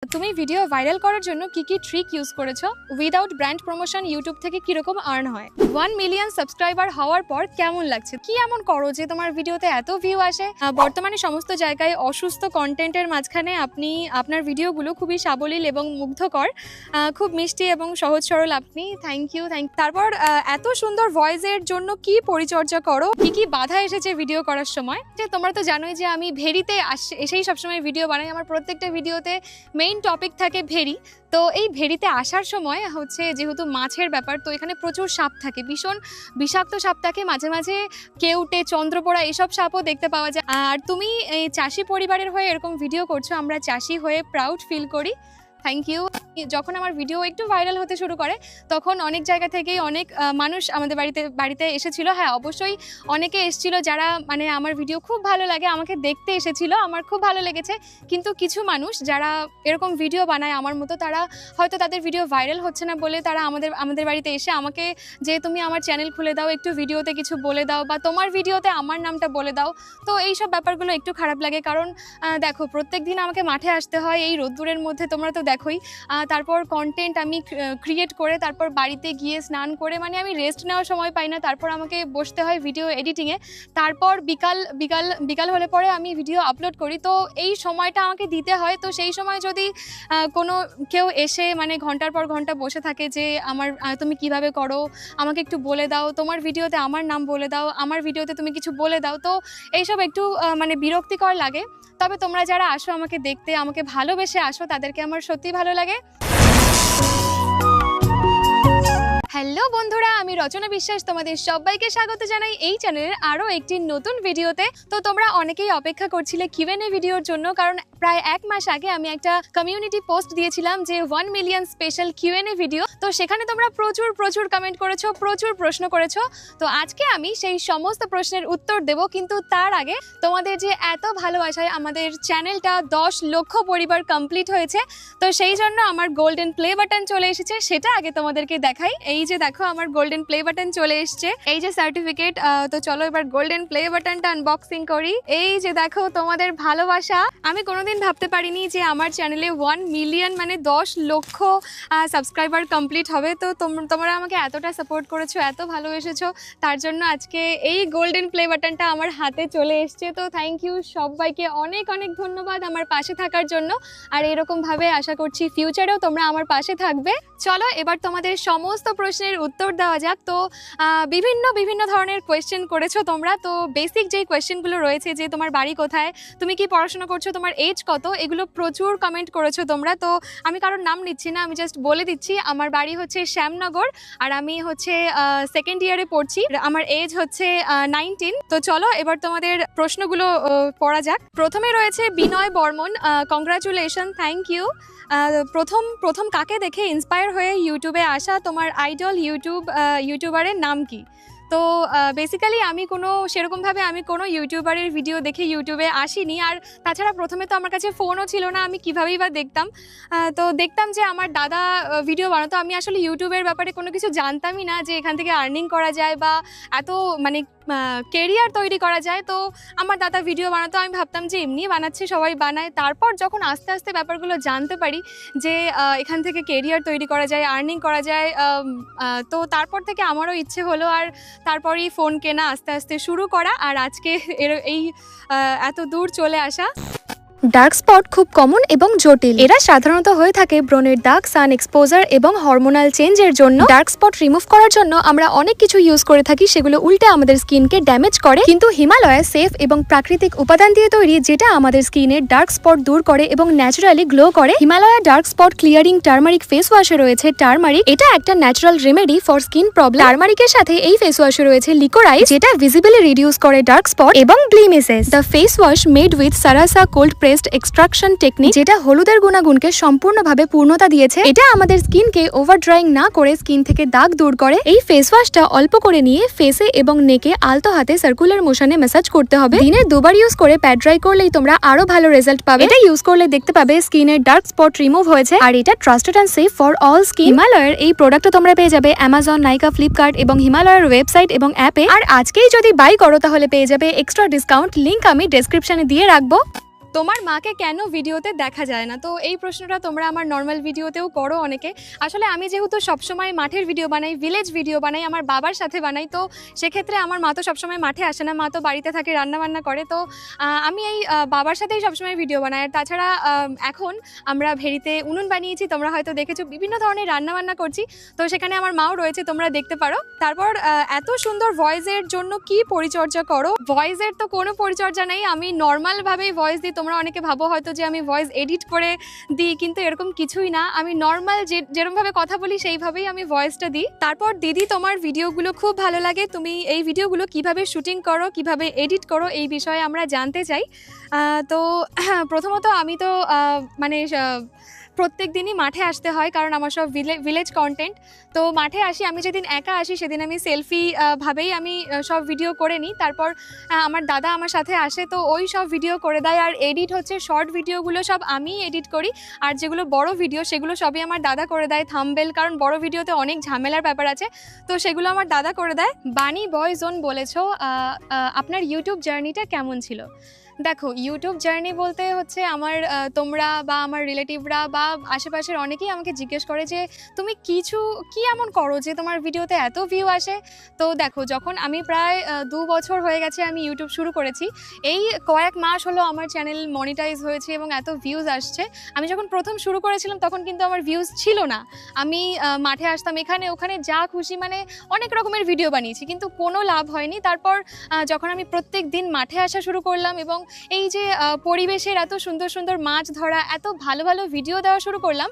তুমি video viral করার জন্য কি কি ট্রিক ইউজ করেছো? উইদাউট ব্র্যান্ড প্রমোশন ইউটিউব থেকে কিরকম আর্ন হয়? 1 মিলিয়ন সাবস্ক্রাইবার হওয়ার পর কেমন লাগছে? কি এমন করো যে তোমার ভিডিওতে এত ভিউ আসে? বর্তমানে সমস্ত জায়গায় অসুস্থ কন্টেন্টের মাঝখানে আপনি আপনার ভিডিওগুলো খুবই সাবলীল এবং মুগ্ধকর, খুব মিষ্টি এবং সহজ সরল। আপনি থ্যাংক ইউ। তারপর এত সুন্দর ভয়েসের জন্য কি পরিচর্যা করো? কি কি বাধা এসেছে ভিডিও করার সময়? যে তোমরা তো জানোই যে আমি ভেরিতে এসেই সবসময় ভিডিও বানাই। আমার প্রত্যেকটা ভিডিওতে মেইন টপিক থাকে ভেরি। তো এই ভেরিতে আসার সময় হচ্ছে যেহেতু মাছের ব্যাপার, তো এখানে প্রচুর সাপ থাকে, ভীষণ বিষাক্ত সাপ থাকে, মাঝে মাঝে কেউটে, চন্দ্রপোড়া এইসব সাপও দেখতে পাওয়া যায়। আর তুমি এই চাষি পরিবারের হয়ে এরকম ভিডিও করছো, আমরা চাষি হয়ে প্রাউড ফিল করি। Thank you. যখন আমার ভিডিও একটু ভাইরাল হতে শুরু করে তখন অনেক জায়গা থেকেই অনেক মানুষ আমাদের বাড়িতে এসেছিল। হ্যাঁ, অবশ্যই অনেকে এসেছিল যারা মানে আমার ভিডিও খুব ভালো লাগে, আমাকে দেখতে এসেছিল, আমার খুব ভালো লেগেছে। কিন্তু কিছু মানুষ যারা এরকম ভিডিও বানায় আমার মতো, তারা হয়তো তাদের ভিডিও ভাইরাল হচ্ছে না বলে তারা আমাদের বাড়িতে এসে আমাকে যে তুমি আমার চ্যানেল খুলে দাও, একটু ভিডিওতে কিছু বলে দাও, বা তোমার ভিডিওতে আমার নামটা বলে দাও। তো এই সব ব্যাপারগুলো একটু খারাপ লাগে, কারণ দেখো প্রত্যেক দিন আমাকে মাঠে আসতে হয় এই রোদ্দুরের মধ্যে, তোমরা তো দেখোই। তারপর কন্টেন্ট আমি ক্রিয়েট করে তারপর বাড়িতে গিয়ে স্নান করে, মানে আমি রেস্ট নেওয়ার সময় পাই না। তারপর আমাকে বসতে হয় ভিডিও এডিটিংয়ে। তারপর বিকাল হলে পরে আমি ভিডিও আপলোড করি। তো এই সময়টা আমাকে দিতে হয়। তো সেই সময় যদি কেউ এসে মানে ঘন্টার পর ঘন্টা বসে থাকে যে তুমি কিভাবে করো, আমাকে একটু বলে দাও, তোমার ভিডিওতে আমার নাম বলে দাও, আমার ভিডিওতে তুমি কিছু বলে দাও, তো এইসব একটু মানে বিরক্তিকর লাগে। তবে তোমরা যারা আসো আমাকে দেখতে, আমাকে ভালোবেসে আসো, তাদেরকে আমার সত্যি ভালো লাগে। হ্যালো বন্ধুরা, আমি রচনা বিশ্বাস তোমাদের সবাইকে স্বাগত জানাই এই চ্যানেলের আরও একটি নতুন ভিডিওতে। তো তোমরা অনেকেই অপেক্ষা করছিলে কিউএনএ ভিডিওর জন্য, কারণ প্রায় 1 মাস আগে আমি একটা কমিউনিটি পোস্ট দিয়েছিলাম যে 1 মিলিয়ন স্পেশাল কিউএনএ ভিডিও। তো সেখানে তোমরা প্রচুর কমেন্ট করেছো, প্রচুর প্রশ্ন করেছো। তো আজকে আমি সেই সমস্ত প্রশ্নের উত্তর দেব, কিন্তু তার আগে তোমাদের যে এত ভালোবাসায় আমাদের চ্যানেলটা 10 লক্ষ পরিবার কমপ্লিট হয়েছে, তো সেই জন্য আমার গোল্ডেন প্লে বাটন চলে এসেছে। সেটা আগে তোমাদেরকে দেখাই। এই যে দেখো আমার গোল্ডেন প্লে বাটন চলে এসছে, এই যে সার্টিফিকেট। তো চলো এবার গোল্ডেন প্লে বাটনটা আনবক্সিং করি। এই যে দেখো তোমাদের ভালোবাসা। আমি কোনোদিন ভাবতে পারিনি যে আমার চ্যানেলে 1 মিলিয়ন মানে 10 লক্ষ সাবস্ক্রাইবার কমপ্লিট হবে। তো তোমরা আমাকে এতটা সাপোর্ট করেছো, এত ভালোবেসেছো, তার জন্য আজকে এই গোল্ডেন প্লে বাটনটা আমার হাতে চলে এসছে। তো থ্যাংক ইউ সবাইকে, অনেক ধন্যবাদ আমার পাশে থাকার জন্য। আর এরকমভাবে আশা করছি ফিউচারেও তোমরা আমার পাশে থাকবে। চলো এবার তোমাদের সমস্ত প্রশ্নের উত্তর দেওয়া যাক। তো বিভিন্ন ধরনের কোয়েশ্চেন করেছো তোমরা। তো বেসিক যেই কোয়েশ্চেনগুলো রয়েছে, যে তোমার বাড়ি কোথায়, তুমি কি পড়াশোনা করছো, তোমার এজ কত, এগুলো প্রচুর কমেন্ট করেছো তোমরা। তো আমি কারোর নাম নিচ্ছি না, আমি জাস্ট বলে দিচ্ছি আমার বাড়ি হচ্ছে শ্যামনগর, আর আমি হচ্ছে 2nd ইয়ারে পড়ছি, আমার এজ হচ্ছে 19। তো চলো এবার তোমাদের প্রশ্নগুলো পড়া যাক। প্রথমে রয়েছে বিনয় বর্মন, কংগ্রাচুলেশন, থ্যাংক ইউ। প্রথম কাকে দেখে ইন্সপায়ার হয়ে ইউটিউবে আসা, তোমার আইডল ইউটিউবারের নাম কি? তো বেসিক্যালি আমি সেরকমভাবে আমি কোনো ইউটিউবারের ভিডিও দেখে ইউটিউবে আসিনি। আর তাছাড়া প্রথমে তো আমার কাছে ফোনও ছিল না, আমি কীভাবেই বা দেখতাম। তো দেখতাম যে আমার দাদা ভিডিও বানাতো, আমি আসলে ইউটিউবের ব্যাপারে কোনো কিছু জানতামই না যে এখান থেকে আর্নিং করা যায় বা এত মানে কেরিয়ার তৈরি করা যায়। তো আমার দাদা ভিডিও বানাতো, আমি ভাবতাম যে এমনি বানাচ্ছে, সবাই বানায়। তারপর যখন আস্তে আস্তে ব্যাপারগুলো জানতে পারি যে এখান থেকে কেরিয়ার তৈরি করা যায়, আর্নিং করা যায়, তো তারপর থেকে আমারও ইচ্ছে হলো, আর তারপরই ফোন কেনা, আস্তে আস্তে শুরু করা, আর আজকে এই এত দূর চলে আসা। ডার্ক স্পট খুব কমন এবং জটিল। এরা সাধারণত হয়ে থাকে ব্রণের দাগ, সান এক্সপোজার এবং হরমোনাল চেঞ্জের জন্য। ডার্ক স্পট রিমুভ করার জন্য আমরা অনেক কিছু ইউজ করে থাকি, সেগুলো উল্টে আমাদের স্কিনকে ড্যামেজ করে। কিন্তু হিমালয়া সেফ এবং প্রাকৃতিক উপাদান দিয়ে তৈরি, যেটা আমাদের স্কিনের ডার্ক স্পট দূর করে এবং ন্যাচারালি গ্লো করে। Himalaya dark spot clearing turmeric face ওয়াশে রয়েছে টার্মারিক। এটা একটা natural remedy for skin problem. টার্মারিকের সাথে এই ফেস ওয়াশে রয়েছে লিকোরাইজ, যেটা ভিজিবলি রিডিউস করে ডার্ক স্পট এবং blemishes. The face wash made with সারাসা কোল্ড এক্সট্রাকশন টেকনিক, যেটা হলুদের গুণাগুণকে সম্পূর্ণভাবে পূর্ণতা দিয়েছে। এটা আমাদের স্কিনকে ওভার ড্রাইং না করে স্কিন থেকে দাগ দূর করে। এই ফেস ওয়াশটা অল্প করে নিয়ে ফেসে এবং নেকে আলতো হাতে সার্কুলার মোশনে ম্যাসাজ করতে হবে। দিনে 2 বার ইউজ করে প্যাড ড্রাই করলেই তোমরা আরো ভালো রেজাল্ট পাবে। এটা ইউজ করলে দেখতে পাবে স্কিনের ডার্ক স্পট রিমুভ হয়েছে, আর এটা trusted and safe for all skin. হিমালয়ের এই প্রোডাক্টটা তোমরা পেয়ে যাবে অ্যামাজন, নাইকা, ফ্লিপকার্ট এবং হিমালয়ের ওয়েবসাইট এবং অ্যাপে। আর আজকেই যদি বাই করো তাহলে পেয়ে যাবে এক্সট্রা ডিসকাউন্ট, লিংক আমি ডেসক্রিপশনে দিয়ে রাখবো। তোমার মাকে কেন ভিডিওতে দেখা যায় না? তো এই প্রশ্নটা তোমরা আমার নর্মাল ভিডিওতেও করো অনেকে। আসলে আমি যেহেতু সবসময় মাঠের ভিডিও বানাই, ভিলেজ ভিডিও বানাই, আমার বাবার সাথে বানাই, তো সেক্ষেত্রে আমার মা তো সবসময় মাঠে আসে না, মা তো বাড়িতে থাকে, রান্নাবান্না করে। তো আমি এই বাবার সাথেই সবসময় ভিডিও বানাই। আর তাছাড়া এখন আমরা ভেড়িতে উনুন বানিয়েছি, তোমরা হয়তো দেখেছো, বিভিন্ন ধরনের রান্নাবান্না করছি, তো সেখানে আমার মাও রয়েছে, তোমরা দেখতে পারো। তারপর এত সুন্দর ভয়েসের জন্য কি পরিচর্যা করো? ভয়েসের তো কোনো পরিচর্যা নেই, আমি নর্মালভাবেই ভয়েস দিই। তোমরা অনেকে ভাবো হয়তো যে আমি ভয়েস এডিট করে দিই, কিন্তু এরকম কিছুই না। আমি নর্মাল যেরকমভাবে কথা বলি সেইভাবেই আমি ভয়েসটা দিই। তারপর দিদি, তোমার ভিডিওগুলো খুব ভালো লাগে, তুমি এই ভিডিওগুলো কিভাবে শুটিং করো, কিভাবে এডিট করো, এই বিষয়ে আমরা জানতে চাই। তো প্রথমত আমি তো মানে প্রত্যেক দিনই মাঠে আসতে হয়, কারণ আমার সব ভিলেজ কন্টেন্ট। তো মাঠে আসি, আমি যেদিন একা আসি সেদিন আমি সেলফি ভাবেই আমি সব ভিডিও করে নিই। তারপর আমার দাদা আমার সাথে আসে, তো ওই সব ভিডিও করে দেয়। আর এডিট হচ্ছে শর্ট ভিডিওগুলো সব আমি এডিট করি, আর যেগুলো বড় ভিডিও সেগুলো সবই আমার দাদা করে দেয়। থাম্বনেল, কারণ বড় ভিডিওতে অনেক ঝামেলার ব্যাপার আছে, তো সেগুলো আমার দাদা করে দেয়। বানি বয় জোন বলেছো, আপনার ইউটিউব জার্নিটা কেমন ছিল? দেখো, ইউটিউব জার্নি বলতে হচ্ছে আমার তোমরা বা আমার রিলেটিভরা বা আশেপাশের অনেকেই আমাকে জিজ্ঞেস করে যে তুমি কি এমন করো যে তোমার ভিডিওতে এত ভিউ আসে। তো দেখো, যখন আমি প্রায় 2 বছর হয়ে গেছে আমি ইউটিউব শুরু করেছি, এই কয়েক মাস হলো আমার চ্যানেল মনিটাইজ হয়েছে এবং এত ভিউজ আসছে। আমি যখন প্রথম শুরু করেছিলাম তখন কিন্তু আমার ভিউজ ছিল না। আমি মাঠে আসতাম, এখানে ওখানে যা খুশি মানে অনেক রকমের ভিডিও বানিয়েছি, কিন্তু কোনো লাভ হয়নি। তারপর যখন আমি প্রত্যেক দিন মাঠে আসা শুরু করলাম এবং এই যে পরিবেশের এত সুন্দর সুন্দর মাছ ধরা, এত ভালো ভালো ভিডিও দেওয়া শুরু করলাম,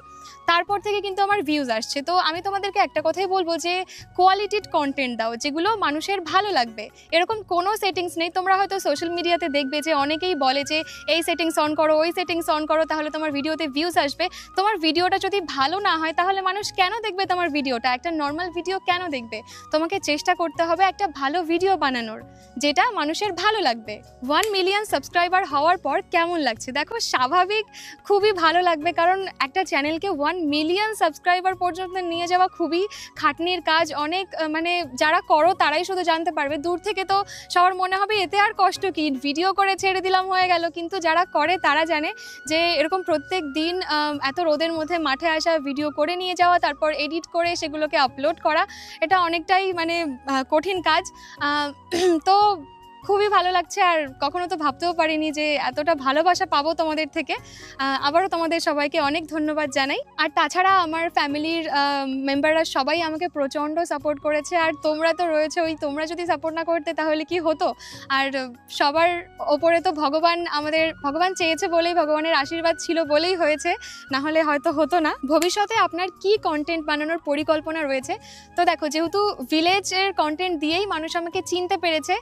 তারপর থেকে কিন্তু আমার ভিউজ আসছে। তো আমি তোমাদেরকে একটা কথাই বলবো যে কোয়ালিটিড কন্টেন্ট দাও, যেগুলো মানুষের ভালো লাগবে। এরকম কোনো সেটিংস নেই। তোমরা হয়তো সোশ্যাল মিডিয়াতে দেখবে যে অনেকেই বলে যে এই সেটিংস অন করো, ওই সেটিংস অন করো, তাহলে তোমার ভিডিওতে ভিউজ আসবে। তোমার ভিডিওটা যদি ভালো না হয় তাহলে মানুষ কেন দেখবে তোমার ভিডিওটা? একটা নর্মাল ভিডিও কেন দেখবে? তোমাকে চেষ্টা করতে হবে একটা ভালো ভিডিও বানানোর, যেটা মানুষের ভালো লাগবে। 1 মিলিয়ন সাবস্ক্রাইবার হওয়ার পর কেমন লাগছে? দেখো, স্বাভাবিক খুবই ভালো লাগবে, কারণ একটা চ্যানেলকে 1 মিলিয়ন সাবস্ক্রাইবার পর্যন্ত নিয়ে যাওয়া খুবই খাটনির কাজ। অনেক মানে যারা করো তারাই শুধু জানতে পারবে, দূর থেকে তো সবার মনে হবে এতে আর কষ্ট কি, ভিডিও করে ছেড়ে দিলাম হয়ে গেল। কিন্তু যারা করে তারা জানে যে এরকম প্রত্যেক দিন এত রোদের মধ্যে মাঠে আসা, ভিডিও করে নিয়ে যাওয়া, তারপর এডিট করে সেগুলোকে আপলোড করা, এটা অনেকটাই মানে কঠিন কাজ। তো খুবই ভালো লাগছে, আর কখনো তো ভাবতেও পারিনি যে এতটা ভালোবাসা পাবো তোমাদের থেকে। আবারও তোমাদের সবাইকে অনেক ধন্যবাদ জানাই। আর তাছাড়া আমার ফ্যামিলির মেম্বাররা সবাই আমাকে প্রচণ্ড সাপোর্ট করেছে, আর তোমরা তো রয়েছে, ওই তোমরা যদি সাপোর্ট না করতে তাহলে কি হতো? আর সবার ওপরে তো ভগবান চেয়েছে বলেই, ভগবানের আশীর্বাদ ছিল বলেই হয়েছে, না হলে হয়তো হতো না। ভবিষ্যতে আপনার কি কন্টেন্ট বানানোর পরিকল্পনা রয়েছে? তো দেখো, যেহেতু ভিলেজের কন্টেন্ট দিয়েই মানুষ আমাকে চিনতে পেরেছে,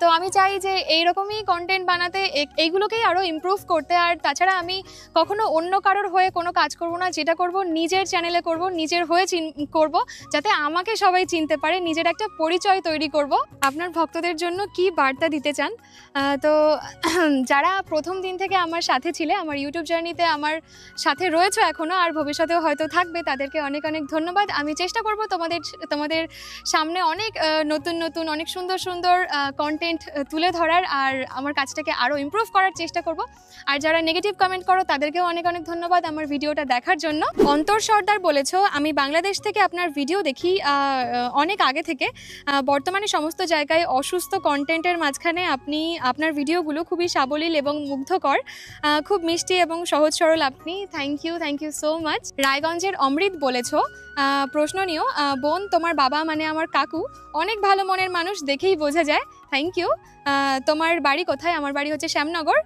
তো আমি চাই যে এইরকমই কন্টেন্ট বানাতে, এইগুলোকেই আরও ইমপ্রুভ করতে। আর তাছাড়া আমি কখনো অন্য কারোর হয়ে কোনো কাজ করব না, যেটা করব নিজের চ্যানেলে করব, নিজের হয়ে করব, যাতে আমাকে সবাই চিনতে পারে, নিজের একটা পরিচয় তৈরি করব। আপনার ভক্তদের জন্য কি বার্তা দিতে চান? তো যারা প্রথম দিন থেকে আমার সাথে ছিলে, আমার ইউটিউব জার্নিতে আমার সাথে রয়েছে এখনও, আর ভবিষ্যতেও হয়তো থাকবে, তাদেরকে অনেক অনেক ধন্যবাদ। আমি চেষ্টা করব তোমাদের সামনে অনেক নতুন অনেক সুন্দর কন্টেন্ট তুলে ধরার, আর আমার কাজটাকে আরও ইমপ্রুভ করার চেষ্টা করব। আর যারা নেগেটিভ কমেন্ট করো তাদেরকেও অনেক অনেক ধন্যবাদ আমার ভিডিওটা দেখার জন্য। অন্তর সর্দার বলেছো, আমি বাংলাদেশ থেকে আপনার ভিডিও দেখি অনেক আগে থেকে। বর্তমানে সমস্ত জায়গায় অসুস্থ কন্টেন্টের মাঝখানে আপনার ভিডিওগুলো খুবই সাবলীল এবং মুগ্ধকর, খুব মিষ্টি এবং সহজ সরল আপনি। Thank you so much. রায়গঞ্জের অমৃত বলেছো, প্রশ্ন নিও, বোন তোমার বাবা মানে আমার কাকু অনেক ভালো মনের মানুষ, দেখেই বোঝা যায়। Thank you. তোমার বাড়ি কোথায়? আমার বাড়ি হচ্ছে শ্যামনগর।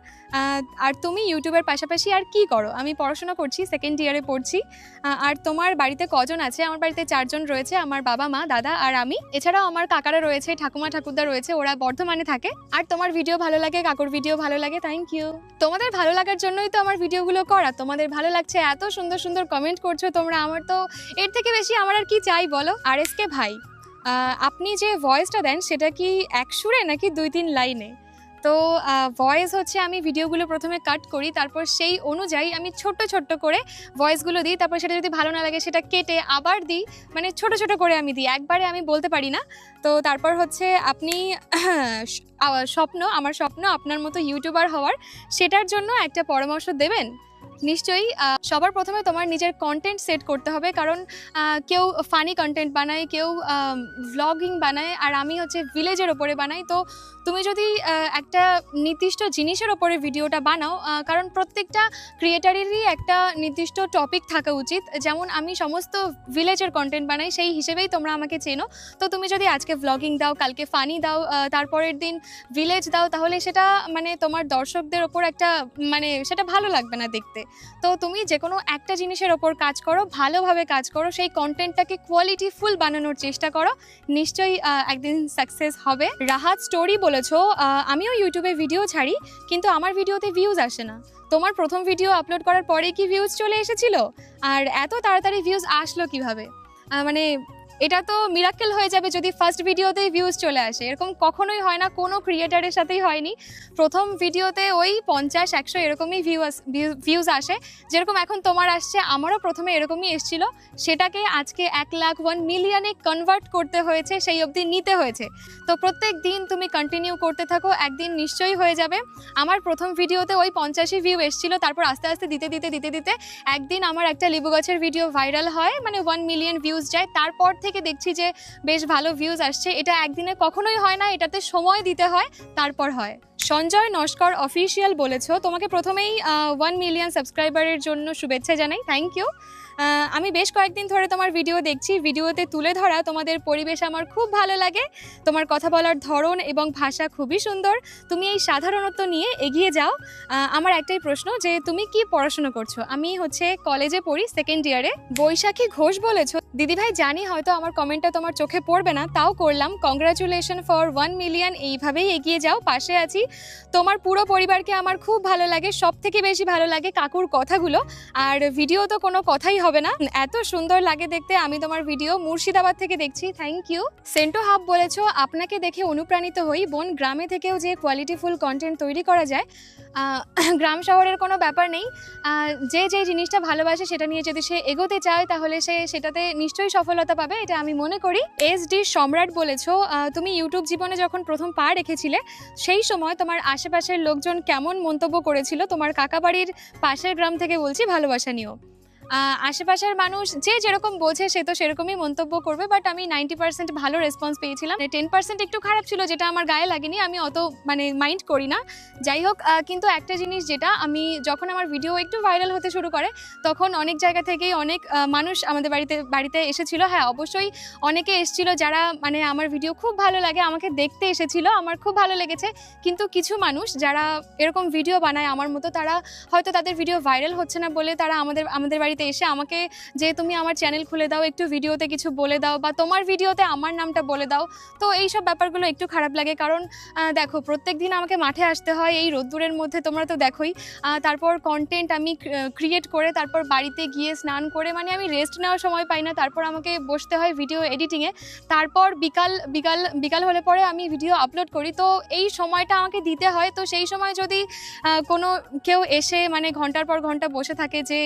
আর তুমি ইউটিউবের পাশাপাশি আর কি করো? আমি পড়াশোনা করছি, 2nd ইয়ারে পড়ছি। আর তোমার বাড়িতে কজন আছে? আমার বাড়িতে 4 জন রয়েছে, আমার বাবা, মা, দাদা আর আমি। এছাড়াও আমার কাকারা রয়েছে, ঠাকুমা ঠাকুরদা রয়েছে, ওরা বর্ধমানে থাকে। আর তোমার ভিডিও ভালো লাগে, কাকুর ভিডিও ভালো লাগে। Thank you. তোমাদের ভালো লাগার জন্যই তো আমার ভিডিওগুলো করা, তোমাদের ভালো লাগছে, এত সুন্দর কমেন্ট করছো তোমরা, আমার তো এর থেকে বেশি আমার আর কি চাই বলো। RSK ভাই, আপনি যে ভয়েসটা দেন সেটা কি এক সুরে নাকি 2-3 লাইনে? তো ভয়েস হচ্ছে আমি ভিডিওগুলো প্রথমে কাট করি, তারপর সেই অনুযায়ী আমি ছোট্ট ছোট্ট করে ভয়েসগুলো দিই, তারপর সেটা যদি ভালো না লাগে সেটা কেটে আবার দিই, মানে ছোট ছোট করে আমি দিই, একবারে আমি বলতে পারি না। তো তারপর হচ্ছে আপনি আমার স্বপ্ন আপনার মতো ইউটিউবার হওয়ার, সেটার জন্য একটা পরামর্শ দেবেন? নিশ্চয়ই। সবার প্রথমে তোমার নিজের কন্টেন্ট সেট করতে হবে, কারণ কেউ ফানি কন্টেন্ট বানায়, কেউ ভ্লগিং বানায়, আর আমি হচ্ছে ভিলেজের ওপরে বানাই। তো তুমি যদি একটা নির্দিষ্ট জিনিসের ওপরে ভিডিওটা বানাও, কারণ প্রত্যেকটা ক্রিয়েটারেরই একটা নির্দিষ্ট টপিক থাকা উচিত। যেমন আমি সমস্ত ভিলেজের কন্টেন্ট বানাই, সেই হিসেবেই তোমরা আমাকে চেনো। তো তুমি যদি আজকে ভ্লগিং দাও, কালকে ফানি দাও, তারপরের দিন ভিলেজ দাও, তাহলে সেটা মানে তোমার দর্শকদের ওপর একটা মানে সেটা ভালো লাগবে না দেখতে। তো তুমি যে কোনো একটা জিনিসের ওপর কাজ করো, ভালোভাবে কাজ করো, সেই কন্টেন্টটাকে কোয়ালিটিফুল বানানোর চেষ্টা করো, নিশ্চয়ই একদিন সাকসেস হবে। রাহাত স্টোরি বলেছো, আমিও ইউটিউবে ভিডিও ছাড়ি, কিন্তু আমার ভিডিওতে ভিউজ আসে না। তোমার প্রথম ভিডিও আপলোড করার পরে কি ভিউজ চলে এসেছিল? আর এত তাড়াতাড়ি ভিউজ আসলো কিভাবে? মানে এটা তো মিরাক্কেল হয়ে যাবে যদি ফার্স্ট ভিডিওতেই ভিউজ চলে আসে। এরকম কখনোই হয় না, কোনো ক্রিয়েটারের সাথেই হয়নি। প্রথম ভিডিওতে ওই 50-100 এরকমই ভিউজ আসে, যেরকম এখন তোমার আসছে, আমারও প্রথমে এরকমই এসেছিল। সেটাকে আজকে 1 লাখ 1 মিলিয়নে কনভার্ট করতে হয়েছে, সেই অবধি নিতে হয়েছে। তো প্রত্যেক দিন তুমি কন্টিনিউ করতে থাকো, একদিন নিশ্চয়ই হয়ে যাবে। আমার প্রথম ভিডিওতে ওই 50ই ভিউ এসেছিল, তারপর আস্তে আস্তে দিতে দিতে একদিন আমার একটা লেবু গাছের ভিডিও ভাইরাল হয়, মানে 1 মিলিয়ন ভিউজ যায়। তারপর থেকে দেখছি যে বেশ ভালো ভিউজ আসছে। এটা একদিনে কখনোই হয় না, এটাতে সময় দিতে হয়, তারপর হয়। সঞ্জয় নস্কর অফিসিয়াল বলেছো, তোমাকে প্রথমেই 1 মিলিয়ন সাবস্ক্রাইবারের জন্য শুভেচ্ছা জানাই, থ্যাংক ইউ। আমি বেশ কয়েকদিন ধরে তোমার ভিডিও দেখছি, ভিডিওতে তুলে ধরা তোমাদের পরিবেশ আমার খুব ভালো লাগে, তোমার কথা বলার ধরন এবং ভাষা খুবই সুন্দর, তুমি এই সাধারণত্ব নিয়ে এগিয়ে যাও। আমার একটাই প্রশ্ন, যে তুমি কি পড়াশোনা করছো? আমি হচ্ছে কলেজে পড়ি, 2nd ইয়ারে। বৈশাখী ঘোষ বলেছো, দিদিভাই জানি হয়তো আমার কমেন্টটা তোমার চোখে পড়বে না, তাও করলাম, কংগ্রাচুলেশন ফর 1 মিলিয়ন, এইভাবেই এগিয়ে যাও, পাশে আছি। তোমার পুরো পরিবারকে আমার খুব ভালো লাগে, সব থেকে বেশি ভালো লাগে কাকুর কথাগুলো, আর ভিডিও তো কোনো কথাই হবে না, এত সুন্দর লাগে দেখতে। আমি তোমার ভিডিও মুর্শিদাবাদ থেকে দেখছি, থ্যাংক ইউ। সেন্টো হাব বলেছো, আপনাকে দেখে অনুপ্রাণিত হই বোন, গ্রামে থেকেও যে কোয়ালিটিফুল কন্টেন্ট তৈরি করা যায়, গ্রাম শহরের কোনো ব্যাপার নেই, যে জিনিসটা ভালোবাসে সেটা নিয়ে যদি সে এগোতে চায় তাহলে সে সেটাতে নিশ্চয়ই সফলতা পাবে, এটা আমি মনে করি। SD সম্রাট বলেছো, তুমি ইউটিউব জীবনে যখন প্রথম পা রেখেছিলে সেই সময় তোমার আশেপাশের লোকজন কেমন মন্তব্য করেছিল? তোমার কাকা বাড়ির পাশের গ্রাম থেকে বলছি, ভালোবাসা নিও। আশেপাশের মানুষ যে যেরকম বোঝে সে তো সেরকমই মন্তব্য করবে, বাট আমি 90% ভালো রেসপন্স পেয়েছিলাম। 10% একটু খারাপ ছিল, যেটা আমার গায়ে লাগেনি, আমি অত মানে মাইন্ড করি না। যাই হোক, কিন্তু একটা জিনিস যেটা আমি যখন আমার ভিডিও একটু ভাইরাল হতে শুরু করে, তখন অনেক জায়গা থেকেই অনেক মানুষ আমাদের বাড়িতে এসেছিল। হ্যাঁ, অবশ্যই অনেকে এসেছিল যারা মানে আমার ভিডিও খুব ভালো লাগে, আমাকে দেখতে এসেছিল, আমার খুব ভালো লেগেছে। কিন্তু কিছু মানুষ যারা এরকম ভিডিও বানায় আমার মতো, তারা হয়তো তাদের ভিডিও ভাইরাল হচ্ছে না বলে তারা আমাদের বাড়িতে এসে আমাকে যে তুমি আমার চ্যানেল খুলে দাও, একটু ভিডিওতে কিছু বলে দাও, বা তোমার ভিডিওতে আমার নামটা বলে দাও। তো এই সব ব্যাপারগুলো একটু খারাপ লাগে, কারণ দেখো প্রত্যেক দিন আমাকে মাঠে আসতে হয় এই রোদ্দুরের মধ্যে, তোমরা তো দেখোই। তারপর কন্টেন্ট আমি ক্রিয়েট করে তারপর বাড়িতে গিয়ে স্নান করে, মানে আমি রেস্ট নেওয়ার সময় পাই না, তারপর আমাকে বসতে হয় ভিডিও এডিটিংয়ে, তারপর বিকাল হলে পরে আমি ভিডিও আপলোড করি। তো এই সময়টা আমাকে দিতে হয়। তো সেই সময় যদি কোনো কেউ এসে মানে ঘন্টার পর ঘন্টা বসে থাকে যে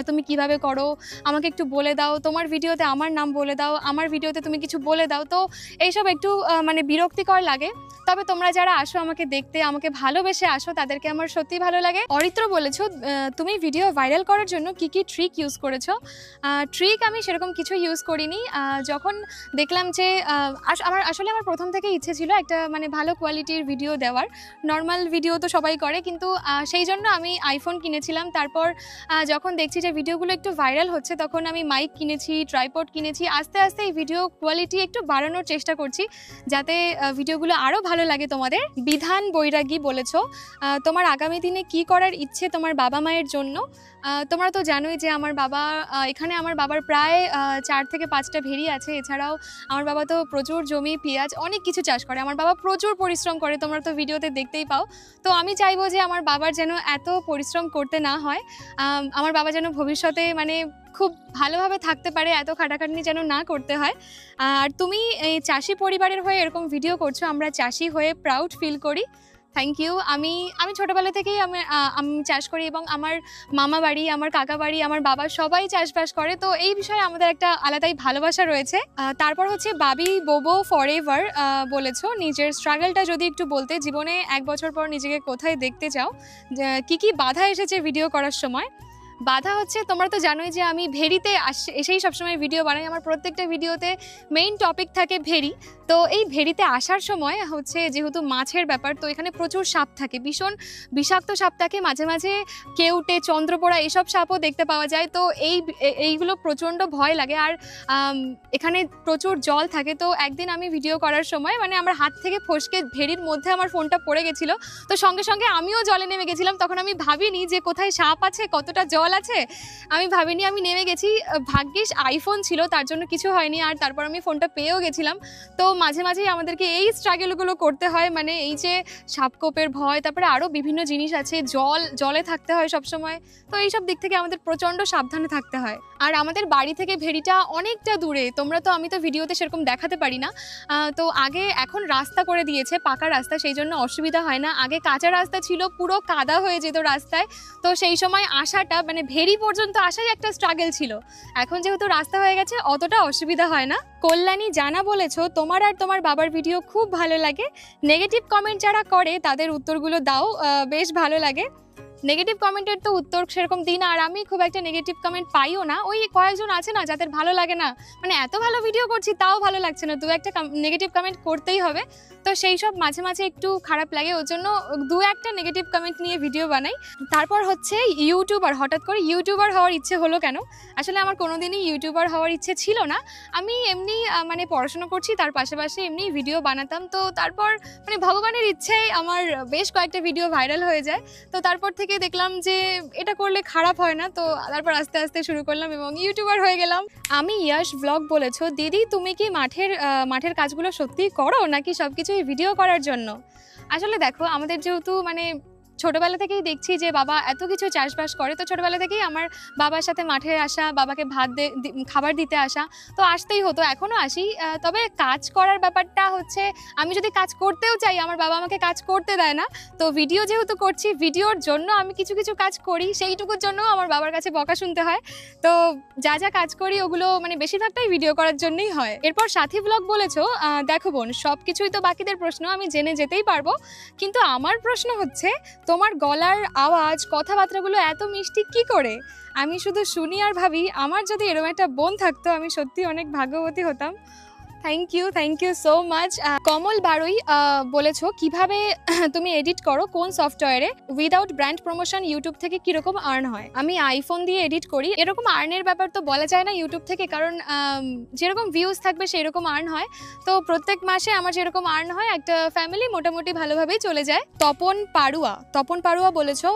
তুমি কিভাবে করো, আমাকে একটু বলে দাও, তোমার ভিডিওতে আমার নাম বলে দাও, আমার ভিডিওতে তুমি কিছু বলে দাও, তো এইসব একটু মানে বিরক্তিকর লাগে। তবে তোমরা যারা আসো আমাকে দেখতে, আমাকে ভালোবেসে আসো, তাদেরকে আমার সত্যি ভালো লাগে। অরিত্র বলেছো, তুমি ভিডিও ভাইরাল করার জন্য কি কি ট্রিক ইউজ করেছো? ট্রিক আমি সেরকম কিছু ইউজ করিনি। যখন দেখলাম যে আমার প্রথম থেকে ইচ্ছে ছিল একটা মানে ভালো কোয়ালিটির ভিডিও দেওয়ার, নর্মাল ভিডিও তো সবাই করে, কিন্তু সেই জন্য আমি আইফোন কিনেছিলাম। তারপর যখন দেখছি যে ভিডিওগুলো একটু ভাইরাল হচ্ছে, তখন আমি মাইক কিনেছি, ট্রাইপড কিনেছি, আস্তে আস্তে এই ভিডিও কোয়ালিটি একটু বাড়ানোর চেষ্টা করছি, যাতে ভিডিওগুলো আরও ভালো লাগে তোমাদের। বিধান বৈরাগী বলেছো, তোমার আগামী দিনে কি করার ইচ্ছে তোমার বাবা মায়ের জন্য? তোমরা তো জানোই যে আমার বাবা এখানে আমার বাবার প্রায় 4 থেকে 5টা ভেড়ি আছে। এছাড়াও আমার বাবা তো প্রচুর জমি, পেঁয়াজ, অনেক কিছু চাষ করে। আমার বাবা প্রচুর পরিশ্রম করে, তোমরা তো ভিডিওতে দেখতেই পাও। তো আমি চাইবো যে আমার বাবার যেন এত পরিশ্রম করতে না হয়, আমার বাবা যেন ভবিষ্যতে মানে খুব ভালোভাবে থাকতে পারে, এত খাটাখাটনি যেন না করতে হয়। আর তুমি এই চাষি পরিবারের হয়ে এরকম ভিডিও করছো, আমরা চাষি হয়ে প্রাউড ফিল করি, থ্যাংক ইউ। আমি আমি ছোটবেলা থেকেই আমি চাষ করি এবং আমার মামা বাড়ি, আমার কাকা বাড়ি, আমার বাবা সবাই চাষবাস করে, তো এই বিষয়ে আমাদের একটা আলাদাই ভালোবাসা রয়েছে। তারপর হচ্ছে বাবি বোবো ফরএভার বলেছো, নিজের স্ট্রাগলটা যদি একটু বলতে, জীবনে 1 বছর পর নিজেকে কোথায় দেখতে চাও, কি কি বাধা এসেছে ভিডিও করার সময়। বাধা হচ্ছে, তোমরা তো জানোই যে আমি ভেরিতে এসেই সবসময় ভিডিও বানাই। আমার প্রত্যেকটা ভিডিওতে মেইন টপিক থাকে ভেরি। তো এই ভেরিতে আসার সময় হচ্ছে যেহেতু মাছের ব্যাপার, তো এখানে প্রচুর সাপ থাকে, ভীষণ বিষাক্ত সাপ থাকে, মাঝে মাঝে কেউটে, চন্দ্রপোড়া এসব সাপও দেখতে পাওয়া যায়। তো এইগুলো প্রচণ্ড ভয় লাগে। আর এখানে প্রচুর জল থাকে। তো একদিন আমি ভিডিও করার সময় মানে আমার হাত থেকে ফসকে ভেরির মধ্যে আমার ফোনটা পড়ে গেছিলো। তো সঙ্গে সঙ্গে আমিও জলে নেমে গেছিলাম। তখন আমি ভাবিনি যে কোথায় সাপ আছে, কতটা জল আছে, আমি ভাবিনি, আমি নেমে গেছি। ভাগ্যিস আইফোন ছিল, তার জন্য কিছু হয়নি। আর তারপর আমি ফোনটা পেয়েও গেছিলাম। তো মাঝে মাঝেই আমাদেরকে এই স্ট্রাগলগুলো করতে হয়, মানে এই যে সাপকোপের ভয়, তারপরে আরও বিভিন্ন জিনিস আছে, জলে থাকতে হয় সবসময়। তো এইসব দিক থেকে আমাদের প্রচণ্ড সাবধানে থাকতে হয়। আর আমাদের বাড়ি থেকে ভেরিটা অনেকটা দূরে, আমি তো ভিডিওতে সেরকম দেখাতে পারি না। তো আগে, এখন রাস্তা করে দিয়েছে, পাকা রাস্তা, সেই জন্য অসুবিধা হয় না। আগে কাঁচা রাস্তা ছিল, পুরো কাদা হয়ে যেত রাস্তায়। তো সেই সময় আসাটা, মানে ভেরি পর্যন্ত আসাই একটা স্ট্রাগল ছিল। এখন যেহেতু রাস্তা হয়ে গেছে, অতটা অসুবিধা হয় না। কল্যাণী জানা বলেছো, তোমার আর তোমার বাবার ভিডিও খুব ভালো লাগে, নেগেটিভ কমেন্ট যারা করে তাদের উত্তরগুলো দাও, বেশ ভালো লাগে। নেগেটিভ কমেন্টের তো উত্তর সেরকম দিই না, আর আমি খুব একটা নেগেটিভ কমেন্ট পাইও না। ওই কয়েকজন আছে না যাদের ভালো লাগে না, মানে এত ভালো ভিডিও করছি তাও ভালো লাগছে না, দু একটা নেগেটিভ কমেন্ট করতেই হবে। তো সেই সব মাঝে মাঝে একটু খারাপ লাগে, ওর জন্য দু একটা নেগেটিভ কমেন্ট নিয়ে ভিডিও বানাই। তারপর হচ্ছে ইউটিউবার, হঠাৎ করে ইউটিউবার হওয়ার ইচ্ছে হলো কেন? আসলে আমার কোনোদিনই ইউটিউবার হওয়ার ইচ্ছে ছিল না। আমি এমনি মানে পড়াশোনা করছি, তার পাশাপাশি এমনি ভিডিও বানাতাম। তো তারপর মানে ভগবানের ইচ্ছেই আমার বেশ কয়েকটা ভিডিও ভাইরাল হয়ে যায়। তো তারপর থেকে দেখলাম যে এটা করলে খারাপ হয় না, তো তারপর আস্তে আস্তে শুরু করলাম এবং ইউটিউবার হয়ে গেলাম। আমি ইয়াশ ব্লগ বলেছো, দিদি তুমি কি মাঠের কাজগুলো সত্যিই করো নাকি সবকিছু ভিডিও করার জন্য? আসলে দেখো, আমাদের যেহেতু মানে ছোটবেলা থেকেই দেখছি যে বাবা এত কিছু চাষবাস করে, তো ছোটবেলা থেকেই আমার বাবার সাথে মাঠে আসা, বাবাকে খাবার দিতে আসা, তো আসতেই হতো, এখনও আসি। তবে কাজ করার ব্যাপারটা হচ্ছে, আমি যদি কাজ করতেও চাই, আমার বাবা আমাকে কাজ করতে দেয় না। তো ভিডিও যেহেতু করছি, ভিডিওর জন্য আমি কিছু কিছু কাজ করি, সেইটুকুর জন্য আমার বাবার কাছে বকা শুনতে হয়। তো যা যা কাজ করি ওগুলো মানে বেশিরভাগটাই ভিডিও করার জন্যই হয়। এরপর সাথী ব্লগ বলেছো, দেখো বোন, সব কিছুই তো বাকিদের প্রশ্ন, আমি জেনে যেতেই পারবো, কিন্তু আমার প্রশ্ন হচ্ছে, তোমার গলার আওয়াজ, কথাবার্তাগুলো এত মিষ্টি কি করে? আমি শুধু শুনি আর ভাবি, আমার যদি এরকম একটা বোন থাকতো, আমি সত্যি অনেক ভাগ্যবতী হতাম। Thank you so much. Kamal Barui বলেছো, কিভাবে তুমি এডিট করো, কোন সফটওয়্যারে, উইদাউট ব্র্যান্ড প্রমোশন ইউটিউব থেকে কিরকম আর্ন হয়? আমি আইফোন দিয়ে এডিট করি। এরকম আর্নের ব্যাপার তো বলা যায় না ইউটিউব থেকে, কারণ যেরকম ভিউজ থাকবে সেই রকম আর্ন হয়। তো প্রত্যেক মাসে আমার যেরকম আর্ন হয়, একটা ফ্যামিলি মোটামুটি ভালোভাবেই চলে যায়। তপন পাড়ুয়া বলেছো,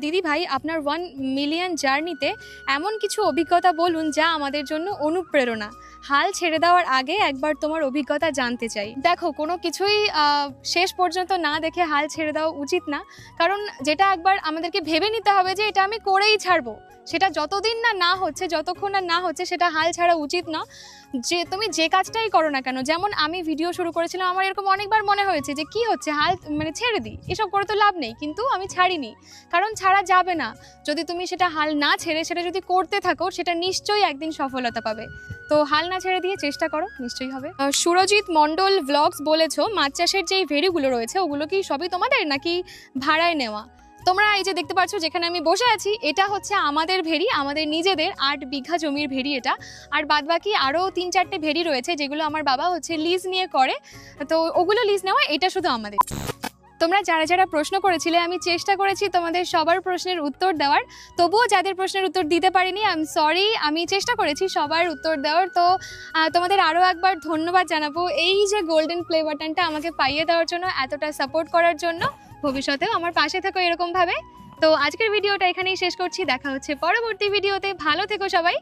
দিদি ভাই, আপনার 1 মিলিয়ন জার্নিতে এমন কিছু অভিজ্ঞতা বলুন যা আমাদের জন্য অনুপ্রেরণা। হাল ছেড়ে দেওয়ার আগে একবার তোমার অভিজ্ঞতা জানতে চাই। দেখো, কোনো কিছুই শেষ পর্যন্ত না দেখে হাল ছেড়ে দেওয়া উচিত না, কারণ যেটা একবার আমাদেরকে ভেবে নিতে হবে যে এটা আমি করেই ছাড়বো, সেটা যতদিন না হচ্ছে, যতক্ষণ না হচ্ছে, সেটা হাল ছাড়া উচিত না। যে তুমি যে কাজটাই করো না কেন, যেমন আমি ভিডিও শুরু করেছিলাম, আমার এরকম অনেকবার মনে হয়েছে যে কি হচ্ছে, হাল মানে ছেড়ে দিই, এসব করে তো লাভ নেই, কিন্তু আমি ছাড়িনি, কারণ ছাড়া যাবে না। যদি তুমি সেটা হাল না ছেড়ে সেটা যদি করতে থাকো, সেটা নিশ্চয়ই একদিন সফলতা পাবে। তো হাল না ছেড়ে দিয়ে চেষ্টা করো, নিশ্চয়ই হবে। সুরজিৎ মণ্ডল ব্লগস বলেছো, মাছ চাষের যেই ভেড়িগুলো রয়েছে ওগুলো কি সবই তোমাদের নাকি ভাড়ায় নেওয়া? তোমরা এই যে দেখতে পাচ্ছ যেখানে আমি বসে আছি, এটা হচ্ছে আমাদের ভেড়ি, আমাদের নিজেদের 8 বিঘা জমির ভেড়ি এটা। আর বাদবাকি আরও 3-4টে ভেড়ি রয়েছে যেগুলো আমার বাবা হচ্ছে লিজ নিয়ে করে, তো ওগুলো লিজ নেওয়া, এটা শুধু আমাদের। তোমরা যারা যারা প্রশ্ন করেছিলে, আমি চেষ্টা করেছি তোমাদের সবার প্রশ্নের উত্তর দেওয়ার, তবুও যাদের প্রশ্নের উত্তর দিতে পারিনি, আই এম সরি। আমি চেষ্টা করেছি সবার উত্তর দেওয়ার। তো তোমাদের আরও একবার ধন্যবাদ জানাবো, এই যে গোল্ডেন প্লে বাটনটা আমাকে পাইয়ে দেওয়ার জন্য, এতটা সাপোর্ট করার জন্য। ভবিষ্যতেও আমার পাশে থেকো এরকমভাবে। তো আজকের ভিডিওটা এখানেই শেষ করছি, দেখা হচ্ছে পরবর্তী ভিডিওতে। ভালো থেকো সবাই।